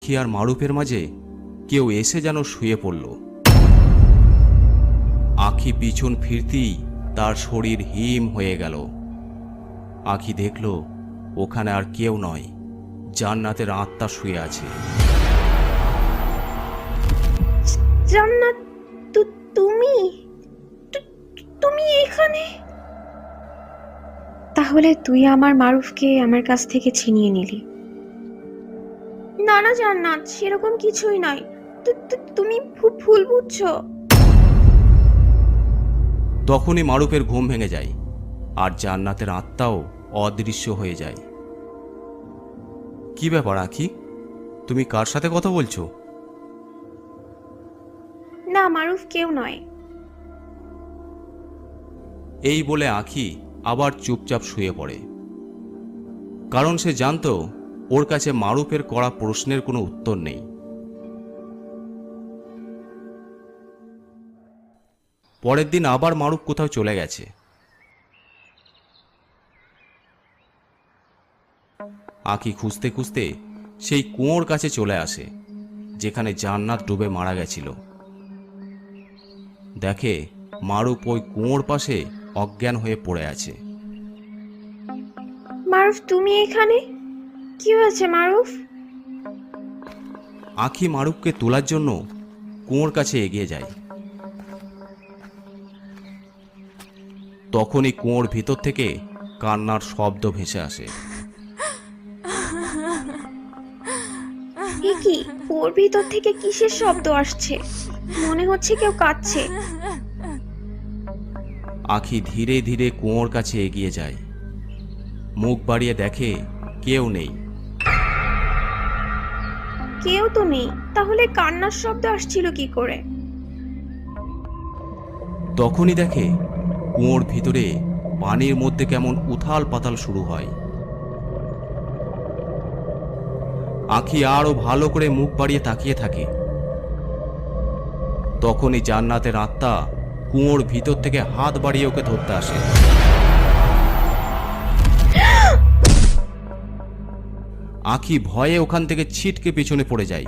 আঁখি আর মারুফের মাঝে কেউ এসে যেন শুয়ে পড়ল। আঁখি পিছন ফিরতেই তার শরীর হিম হয়ে গেল। আঁখি দেখল ওখানে আর কেউ নয়, জান্নাতের আত্মা শুয়ে আছে। জান্নাত, তুমি তুমি এখানে? তাহলে তুই আমার মারুফকে আমার কাছ থেকে ছিনিয়ে নিলি? না না জান্নাত, সেরকম কিছুই নয়। তুমি ভুল বুঝছো। তখনই মারুফের ঘুম ভেঙে যায় আর জান্নাতের আত্মাও অদৃশ্য হয়ে যায়। কি ব্যাপার আঁখি, তুমি কার সাথে কথা বলছো? না মারুফ কেউ নয়। এই বলে আঁখি আবার চুপচাপ শুয়ে পড়ে, কারণ সে জানতো ওর কাছে মারুফের করা প্রশ্নের কোনো উত্তর নেই। পরের দিন আবার মারুফ কোথাও চলে গেছে। আঁখি খুঁজতে খুঁজতে সেই কুয়োর কাছে চলে আসে যেখানে জান্নাত ডুবে মারা গেছিল। দেখে মারুফ ওই কুয়োর পাশে অজ্ঞান হয়ে পড়ে আছে। মারুফ তুমি এখানে? কি হয়েছে মারুফ? আঁখি মারুফকে তোলার জন্য কুয়োর কাছে এগিয়ে যায়। তখনই কুয়োর ভিতর থেকে কান্নার শব্দ ভেসে আসে। এ কি, ওর ভিতর থেকে কিসের শব্দ আসছে? মনে হচ্ছে কেউ কাঁদছে। আঁখি ধীরে ধীরে কুয়োর কাছে এগিয়ে যায়। মুখ বাড়িয়ে দেখে কেউ নেই। কেউ তো নেই, তাহলে কান্নার শব্দ আসছিল কি করে? তখনই দেখে কুয়োর ভিতরে পানির মধ্যে কেমন উথাল পাতাল শুরু হয়। আঁখি আরো ভালো করে মুখ বাড়িয়ে তাকিয়ে থাকে। তখনই জান্নাতের আত্মা কুয়োর ভিতর থেকে হাত বাড়িয়ে ওকে ধরতে আসে। আঁখি ভয়ে ওখান থেকে ছিটকে পিছনে পড়ে যায়।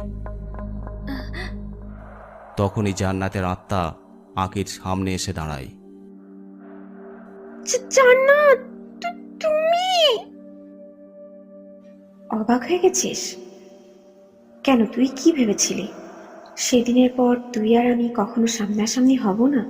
তখনই জান্নাতের আত্মা আঁখির সামনে এসে দাঁড়ায়। জান্নাত, তুমি? অবাক হয়ে গেছিস? কেন, তুই কি ভেবেছিলি সেদিনের পর তুই আর আমি কখনো সামনাসামনি হব না?